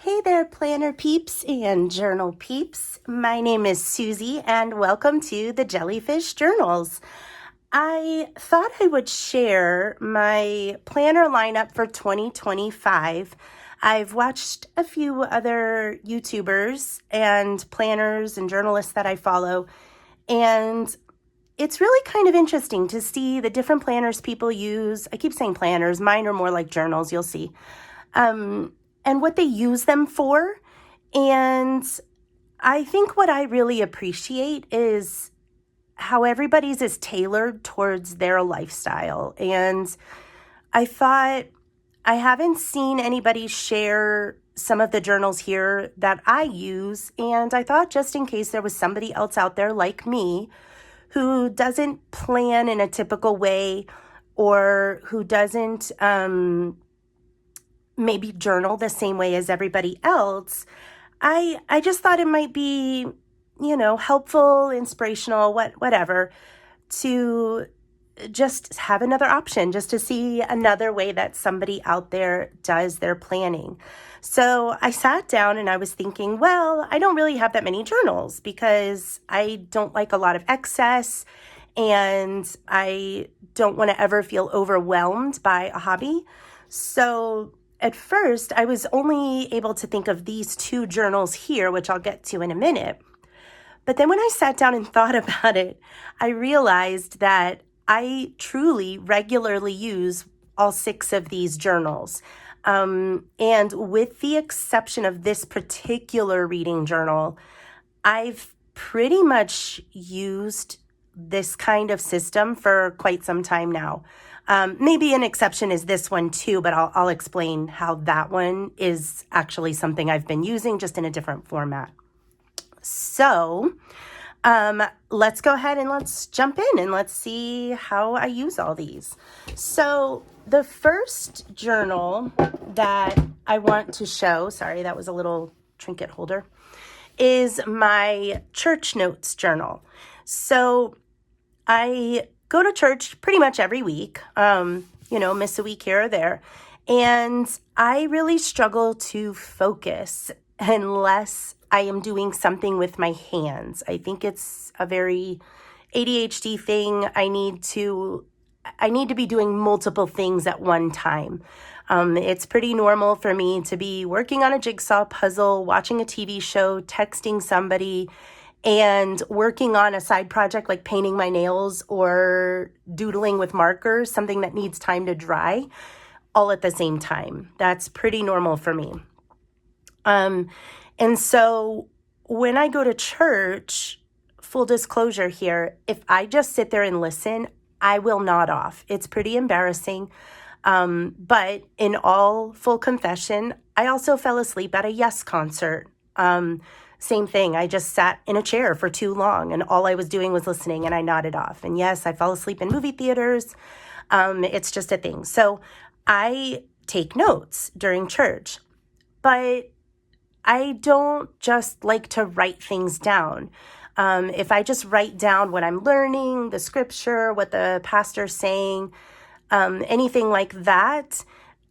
Hey there, planner peeps and journal peeps. My name is Susie, and welcome to the Jellyfish Journals. I thought I would share my planner lineup for 2025. I've watched a few other YouTubers and planners and journalists that I follow, and it's really kind of interesting to see the different planners people use. I keep saying planners, mine are more like journals, you'll see. And what they use them for. And I think what I really appreciate is how everybody's is tailored towards their lifestyle. And I thought I haven't seen anybody share some of the journals here that I use. And I thought just in case there was somebody else out there like me who doesn't plan in a typical way or who doesn't maybe journal the same way as everybody else, I just thought it might be, helpful, inspirational, whatever, to just have another option, just to see another way that somebody out there does their planning. So I sat down and I was thinking, well, I don't really have that many journals because I don't like a lot of excess and I don't want to ever feel overwhelmed by a hobby. So at first, I was only able to think of these two journals here, which I'll get to in a minute. But then when I sat down and thought about it, I realized that I truly regularly use all 6 of these journals. And with the exception of this particular reading journal, I've pretty much used this kind of system for quite some time now. Maybe an exception is this one too, but I'll explain how that one is actually something I've been using just in a different format. So let's go ahead and let's jump in and let's see how I use all these. So the first journal that I want to show, sorry, that was a little trinket holder, is my church notes journal. So I go to church pretty much every week, miss a week here or there. And I really struggle to focus unless I am doing something with my hands. I think it's a very ADHD thing. I need to be doing multiple things at one time. It's pretty normal for me to be working on a jigsaw puzzle, watching a TV show, texting somebody, and working on a side project like painting my nails or doodling with markers, something that needs time to dry, all at the same time. That's pretty normal for me. And so when I go to church, full disclosure here, if I just sit there and listen, I will nod off. It's pretty embarrassing. But in all full confession, I also fell asleep at a Yes concert. Same thing. I just sat in a chair for too long and all I was doing was listening and I nodded off. And yes, I fell asleep in movie theaters. It's just a thing. So I take notes during church, but I don't just like to write things down. If I just write down what I'm learning, the scripture, what the pastor's saying, anything like that,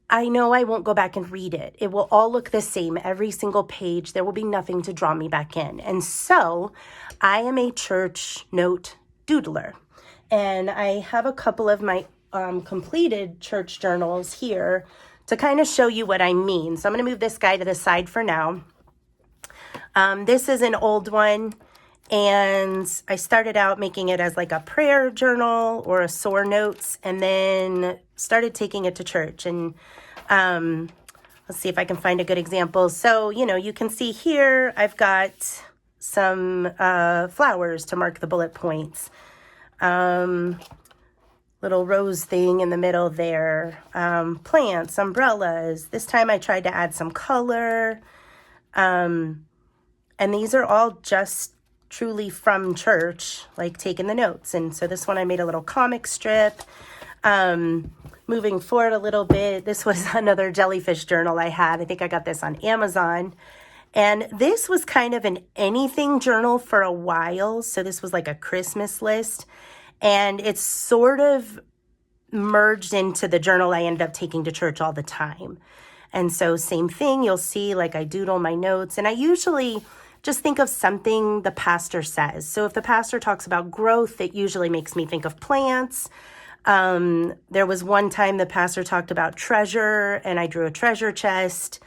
I know I won't go back and read it. It will all look the same, every single page. There will be nothing to draw me back in. And so I am a church note doodler. And I have a couple of my completed church journals here to kind of show you what I mean. So I'm going to move this guy to the side for now. This is an old one. And I started out making it as like a prayer journal or a sore notes, and then started taking it to church. And let's see if I can find a good example. So, you can see here, I've got some flowers to mark the bullet points. Little rose thing in the middle there. Plants, umbrellas. This time I tried to add some color. And these are all just truly from church, like taking the notes. And so this one I made a little comic strip. Moving forward a little bit, this was another Jellyfish journal I had. I think I got this on Amazon. And this was kind of an anything journal for a while. So this was like a Christmas list. And it's sort of merged into the journal I ended up taking to church all the time. And so same thing, you'll see like I doodle my notes, and I usually just think of something the pastor says. So if the pastor talks about growth, it usually makes me think of plants. There was one time the pastor talked about treasure, and I drew a treasure chest.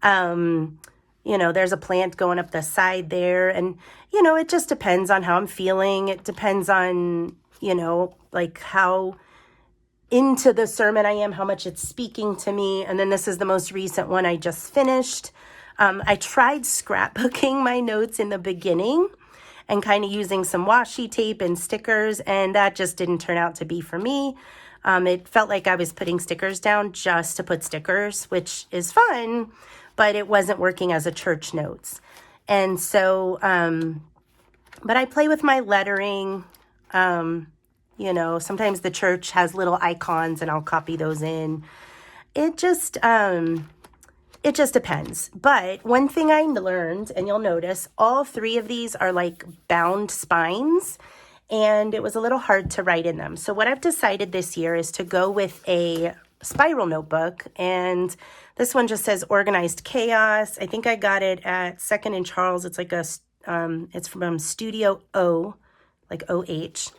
There's a plant going up the side there, and, it just depends on how I'm feeling. It depends on, like how into the sermon I am, how much it's speaking to me. And then this is the most recent one I just finished. I tried scrapbooking my notes in the beginning and kind of using some washi tape and stickers, and that just didn't turn out to be for me. It felt like I was putting stickers down just to put stickers, which is fun, but it wasn't working as a church notes. And so, but I play with my lettering. Sometimes the church has little icons and I'll copy those in. It just depends. But one thing I learned, and you'll notice, all three of these are like bound spines, and it was a little hard to write in them. So what I've decided this year is to go with a spiral notebook, and this one just says Organized Chaos. I think I got it at 2nd and Charles. It's like it's from Studio O, like OH.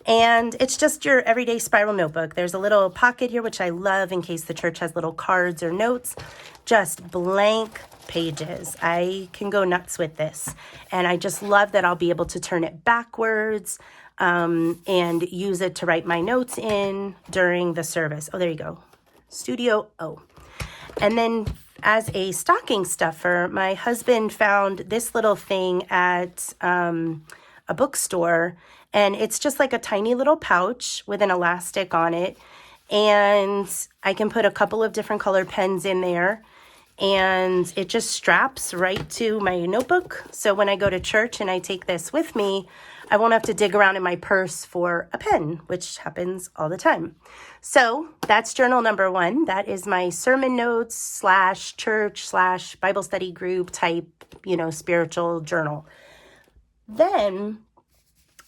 And it's just your everyday spiral notebook. There's a little pocket here, which I love in case the church has little cards or notes. Just blank pages. I can go nuts with this. And I just love that I'll be able to turn it backwards and use it to write my notes in during the service. Oh, there you go. Studio O. And then as a stocking stuffer, my husband found this little thing at a bookstore. And it's just like a tiny little pouch with an elastic on it. And I can put a couple of different colored pens in there. And it just straps right to my notebook. So when I go to church and I take this with me, I won't have to dig around in my purse for a pen, which happens all the time. So that's journal number 1. That is my sermon notes / church / Bible study group type, spiritual journal. Then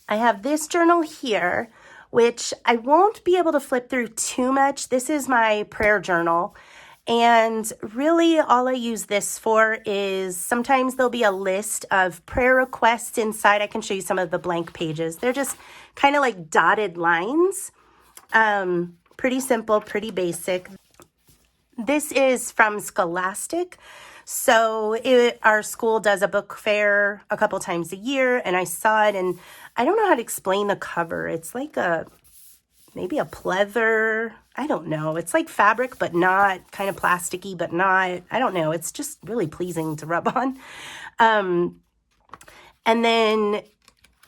I have this journal here, which I won't be able to flip through too much. This is my prayer journal. And really all I use this for is sometimes there'll be a list of prayer requests inside. I can show you some of the blank pages. They're just kind of like dotted lines. Pretty simple, pretty basic. This is from Scholastic. So our school does a book fair a couple times a year, and I saw it, and I don't know how to explain the cover. It's like maybe a pleather. I don't know. It's like fabric, but not, kind of plasticky, but not. I don't know. It's just really pleasing to rub on. And then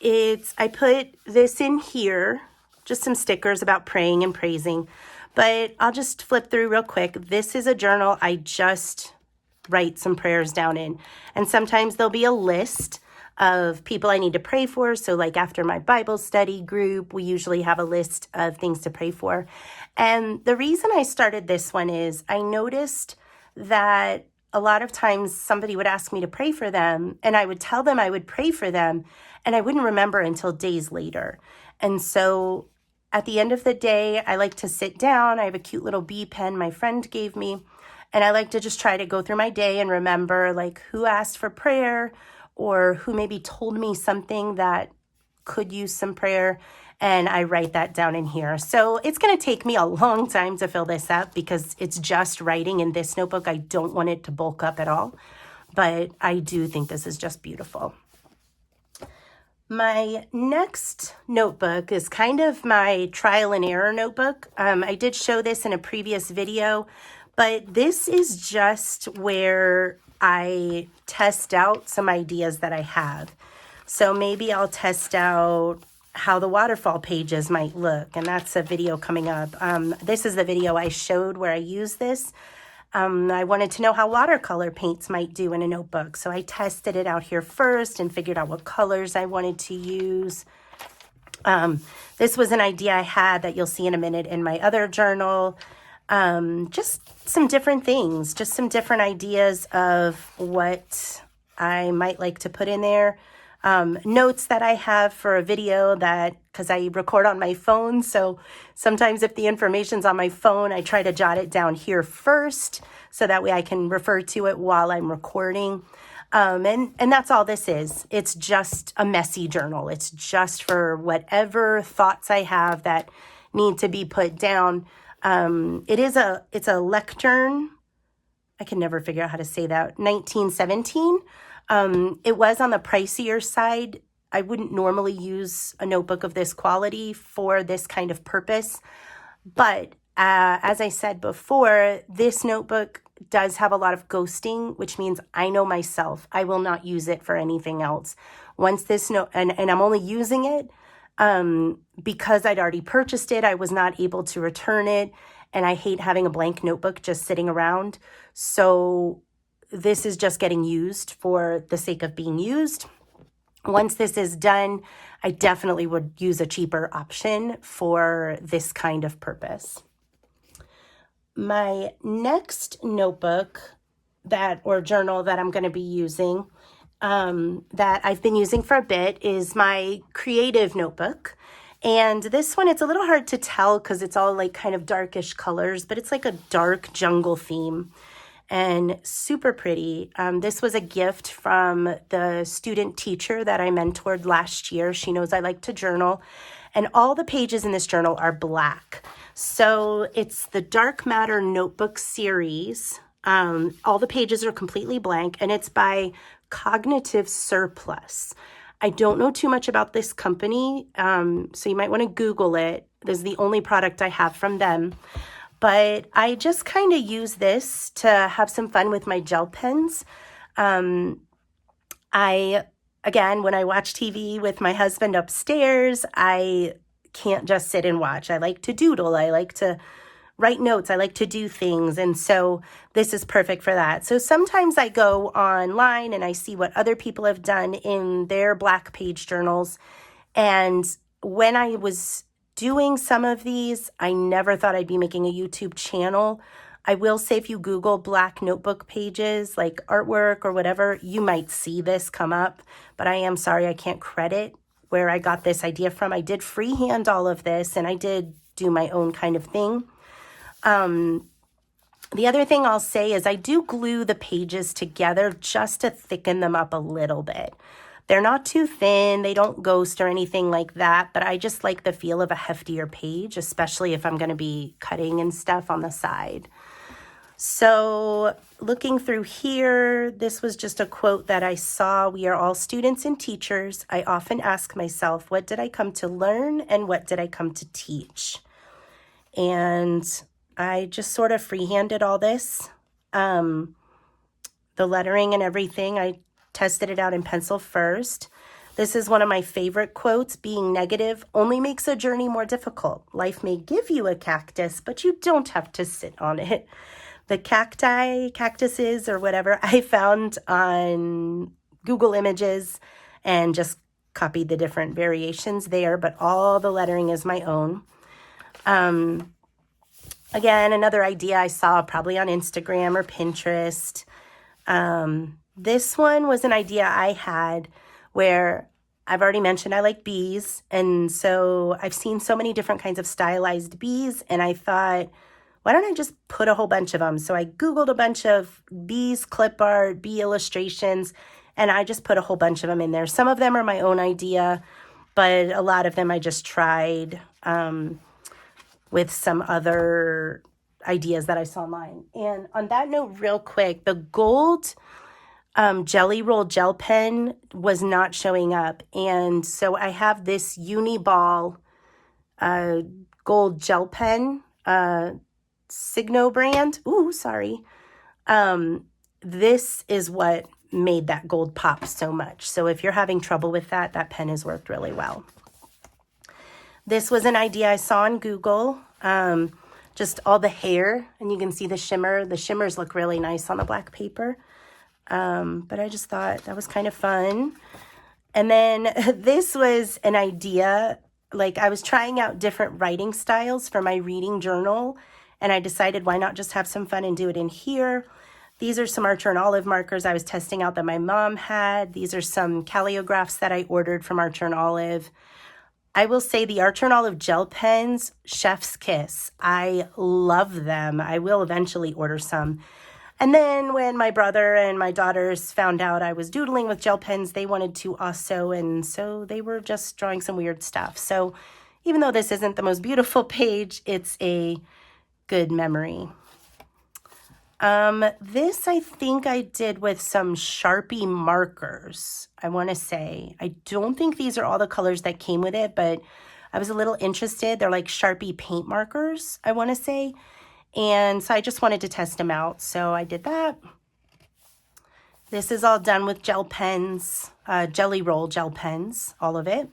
I put this in here, just some stickers about praying and praising, but I'll just flip through real quick. This is a journal I just write some prayers down in. And sometimes there'll be a list of people I need to pray for. So like after my Bible study group, we usually have a list of things to pray for. And the reason I started this one is I noticed that a lot of times somebody would ask me to pray for them, and I would tell them I would pray for them, and I wouldn't remember until days later. And so at the end of the day, I like to sit down. I have a cute little bee pen my friend gave me. And I like to just try to go through my day and remember like who asked for prayer or who maybe told me something that could use some prayer. And I write that down in here. So it's going to take me a long time to fill this up because it's just writing in this notebook. I don't want it to bulk up at all. But I do think this is just beautiful. My next notebook is kind of my trial and error notebook. I did show this in a previous video. But this is just where I test out some ideas that I have. So maybe I'll test out how the waterfall pages might look, and that's a video coming up. This is the video I showed where I use this. I wanted to know how watercolor paints might do in a notebook. So I tested it out here first and figured out what colors I wanted to use. This was an idea I had that you'll see in a minute in my other journal. Just some different things, just some different ideas of what I might like to put in there. notes that I have for a video because I record on my phone. So sometimes if the information's on my phone, I try to jot it down here first so that way I can refer to it while I'm recording. And that's all this is. It's just a messy journal. It's just for whatever thoughts I have that need to be put down. It's a lectern. I can never figure out how to say that. 1917. It was on the pricier side. I wouldn't normally use a notebook of this quality for this kind of purpose. But as I said before, this notebook does have a lot of ghosting, which means I know myself. I will not use it for anything else. Once this note, and I'm only using it because I'd already purchased it. I was not able to return it. And I hate having a blank notebook just sitting around. So this is just getting used for the sake of being used. Once this is done, I definitely would use a cheaper option for this kind of purpose. My next notebook or journal that I'm going to be using that I've been using for a bit is my creative notebook. And this one, it's a little hard to tell because it's all like kind of darkish colors, but it's like a dark jungle theme and super pretty. This was a gift from the student teacher that I mentored last year. She knows I like to journal, and all the pages in this journal are black. So it's the Dark Matter Notebook series. All the pages are completely blank, and it's by Cognitive Surplus. I don't know too much about this company, so you might want to Google it. This is the only product I have from them. But I just kind of use this to have some fun with my gel pens. Again, when I watch TV with my husband upstairs, I can't just sit and watch. I like to doodle. I like to write notes. I like to do things. And so this is perfect for that. So sometimes I go online and I see what other people have done in their black page journals. And when I was doing some of these, I never thought I'd be making a YouTube channel. I will say if you Google black notebook pages, like artwork or whatever, you might see this come up. But I am sorry, I can't credit where I got this idea from. I did freehand all of this, and I did do my own kind of thing. The other thing I'll say is I do glue the pages together just to thicken them up a little bit. They're not too thin, they don't ghost or anything like that, but I just like the feel of a heftier page, especially if I'm going to be cutting and stuff on the side. So looking through here, this was just a quote that I saw. We are all students and teachers. I often ask myself, what did I come to learn and what did I come to teach? And I just sort of freehanded all this. The lettering and everything, I tested it out in pencil first. This is one of my favorite quotes. Being negative only makes a journey more difficult. Life may give you a cactus, but you don't have to sit on it. The cactuses or whatever, I found on Google Images and just copied the different variations there, but all the lettering is my own. Again, another idea I saw probably on Instagram or Pinterest. This one was an idea I had where I've already mentioned I like bees. And so I've seen so many different kinds of stylized bees. And I thought, why don't I just put a whole bunch of them? So I Googled a bunch of bees, clip art, bee illustrations, and I just put a whole bunch of them in there. Some of them are my own idea, but a lot of them I just tried with some other ideas that I saw online. And on that note, real quick, the gold Jelly Roll gel pen was not showing up. And so I have this Uniball gold gel pen, Signo brand. Ooh, sorry. This is what made that gold pop so much. So if you're having trouble with that, that pen has worked really well. This was an idea I saw on Google, just all the hair, and you can see the shimmer. The shimmers look really nice on the black paper, but I just thought that was kind of fun. And then this was an idea, like I was trying out different writing styles for my reading journal, and I decided why not just have some fun and do it in here. These are some Archer and Olive markers I was testing out that my mom had. These are some calligraphs that I ordered from Archer and Olive. I will say the Archer and Olive gel pens, chef's kiss. I love them. I will eventually order some. And then when my brother and my daughters found out I was doodling with gel pens, they wanted to also, and so they were just drawing some weird stuff. So even though this isn't the most beautiful page, it's a good memory. This I think I did with some Sharpie markers, I want to say. I don't think these are all the colors that came with it, but I was a little interested. They're like Sharpie paint markers, I want to say. And so I just wanted to test them out. So I did that. This is all done with gel pens, Jelly Roll gel pens, all of it.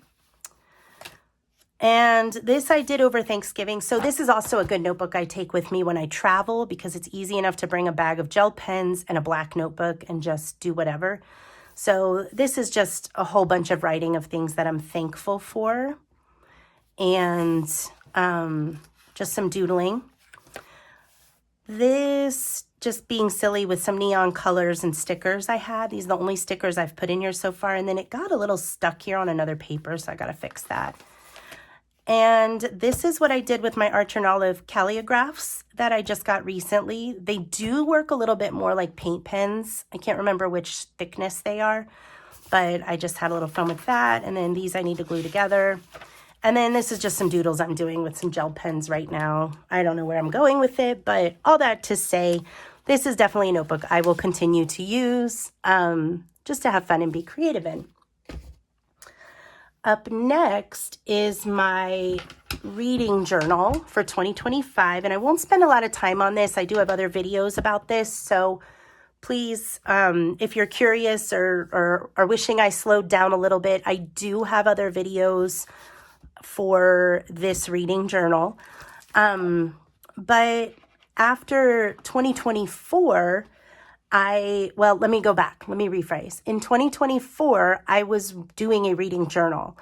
And this I did over Thanksgiving. So this is also a good notebook I take with me when I travel because it's easy enough to bring a bag of gel pens and a black notebook and just do whatever. So this is just a whole bunch of writing of things that I'm thankful for and just some doodling. This just being silly with some neon colors and stickers I had. These are the only stickers I've put in here so far. And then it got a little stuck here on another paper, so I got to fix that. And this is what I did with my Archer and Olive calligraphs that I just got recently. They do work a little bit more like paint pens. I can't remember which thickness they are, but I just had a little fun with that. And then these I need to glue together. And then this is just some doodles I'm doing with some gel pens right now. I don't know where I'm going with it, but all that to say, this is definitely a notebook I will continue to use just to have fun and be creative in. Up next is my reading journal for 2025, and I won't spend a lot of time on this. I do have other videos about this, so please, if you're curious or wishing I slowed down a little bit, I do have other videos for this reading journal. But after 2024, let me go back. Let me rephrase. In 2024, I was doing a reading journal,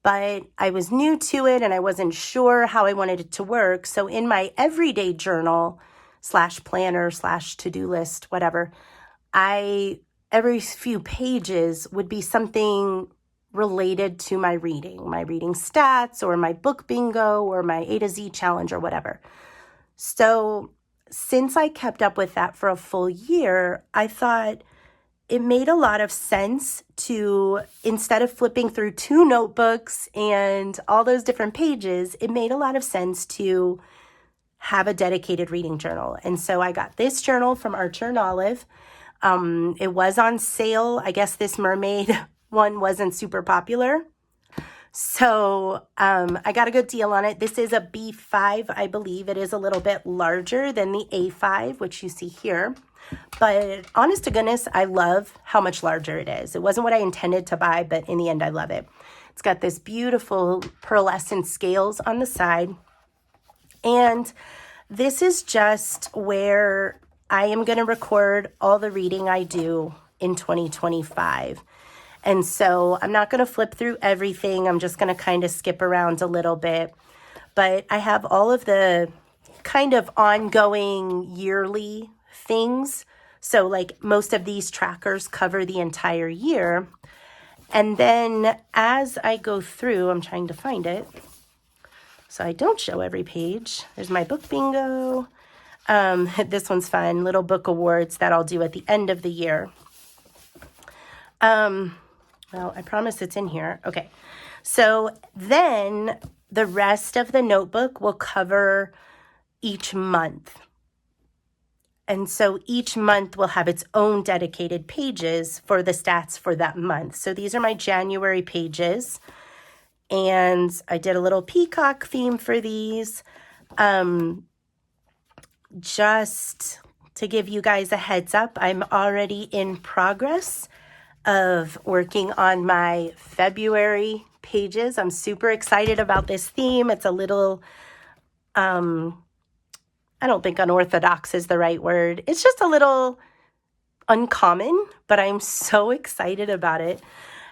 but I was new to it and I wasn't sure how I wanted it to work. So in my everyday journal / planner / to-do list, whatever, every few pages would be something related to my reading stats or my book bingo or my A to Z challenge or whatever. So since I kept up with that for a full year, I thought it made a lot of sense to, instead of flipping through 2 notebooks and all those different pages, it made a lot of sense to have a dedicated reading journal. And so I got this journal from Archer and Olive. It was on sale. I guess this mermaid one wasn't super popular. So I got a good deal on it. This is a B5, I believe. It is a little bit larger than the A5, which you see here. But honest to goodness, I love how much larger it is. It wasn't what I intended to buy, but in the end, I love it. It's got this beautiful pearlescent scales on the side. And this is just where I am going to record all the reading I do in 2025. And so I'm not going to flip through everything. I'm just going to kind of skip around a little bit. But I have all of the kind of ongoing yearly things. So like most of these trackers cover the entire year. And then as I go through, I'm trying to find it so I don't show every page. There's my book bingo. This one's fun. Little book awards that I'll do at the end of the year. Well, I promise it's in here. Okay. So then the rest of the notebook will cover each month. And so each month will have its own dedicated pages for the stats for that month. So these are my January pages. And I did a little peacock theme for these. Just to give you guys a heads up, I'm already in progress of working on my February pages. I'm super excited about this theme. It's a little, I don't think unorthodox is the right word. It's just a little uncommon, but I'm so excited about it.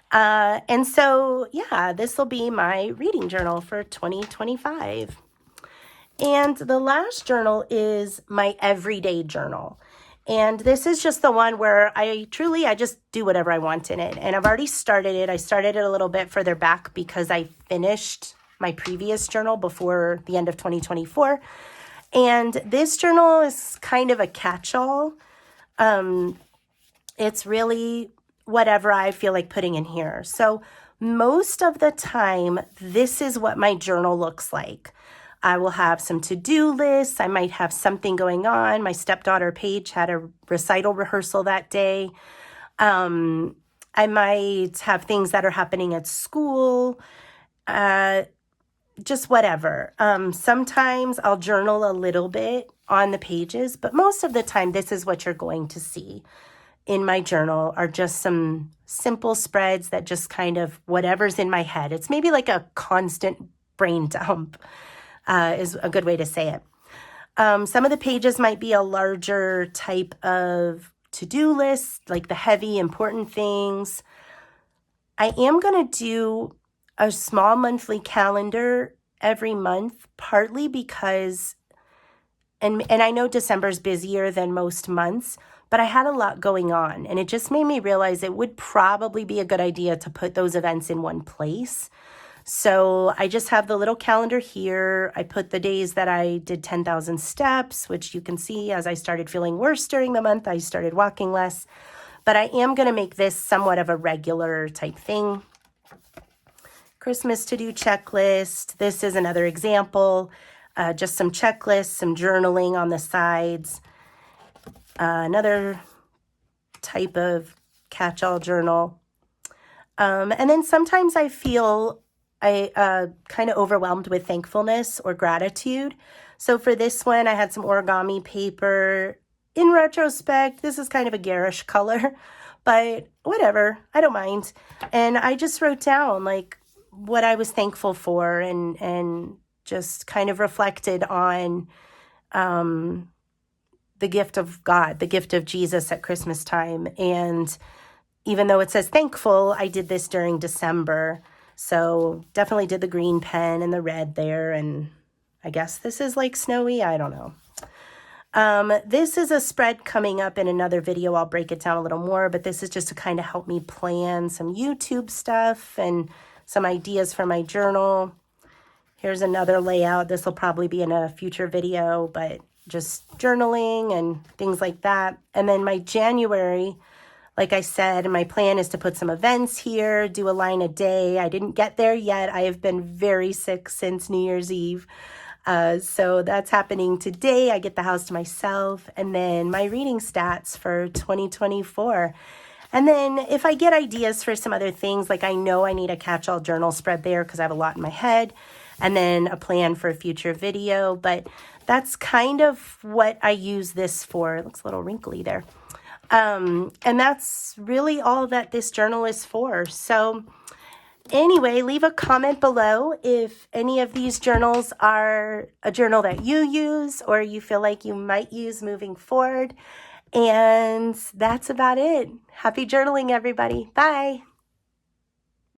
And so, yeah, this will be my reading journal for 2025. And the last journal is my everyday journal. And this is just the one where I just do whatever I want in it. And I've already started it. I started it a little bit further back because I finished my previous journal before the end of 2024. And this journal is kind of a catch-all. It's really whatever I feel like putting in here. So most of the time, this is what my journal looks like. I will have some to-do lists. I might have something going on. My stepdaughter Paige had a recital rehearsal that day. I might have things that are happening at school, just whatever. Sometimes I'll journal a little bit on the pages, but most of the time, this is what you're going to see in my journal are just some simple spreads that just kind of whatever's in my head. It's maybe like a constant brain dump. Is a good way to say it. Some of the pages might be a larger type of to-do list, like the heavy, important things. I am going to do a small monthly calendar every month, partly because, and I know December's busier than most months, but I had a lot going on, and it just made me realize it would probably be a good idea to put those events in one place. So I just have the little calendar here. I put the days that I did 10,000 steps, which you can see as I started feeling worse during the month, I started walking less. But I am going to make this somewhat of a regular type thing. Christmas to-do checklist. This is another example. Just some checklists, some journaling on the sides. Another type of catch-all journal. And then sometimes I feel kind of overwhelmed with thankfulness or gratitude. So for this one, I had some origami paper. In retrospect, this is kind of a garish color, but whatever, I don't mind. And I just wrote down like what I was thankful for and just kind of reflected on the gift of God, the gift of Jesus at Christmas time. And even though it says thankful, I did this during December. So definitely did the green pen and the red there. And I guess this is like snowy. I don't know. This is a spread coming up in another video. I'll break it down a little more, but this is just to kind of help me plan some YouTube stuff and some ideas for my journal. Here's another layout. This will probably be in a future video, but just journaling and things like that. And then my January, like I said, my plan is to put some events here, do a line a day. I didn't get there yet. I have been very sick since New Year's Eve. So that's happening today. I get the house to myself. And then my reading stats for 2024. And then if I get ideas for some other things, like I know I need a catch-all journal spread there because I have a lot in my head. And then a plan for a future video. But that's kind of what I use this for. It looks a little wrinkly there. And that's really all that this journal is for. So anyway, leave a comment below if any of these journals are a journal that you use or you feel like you might use moving forward. And that's about it. Happy journaling, everybody. Bye.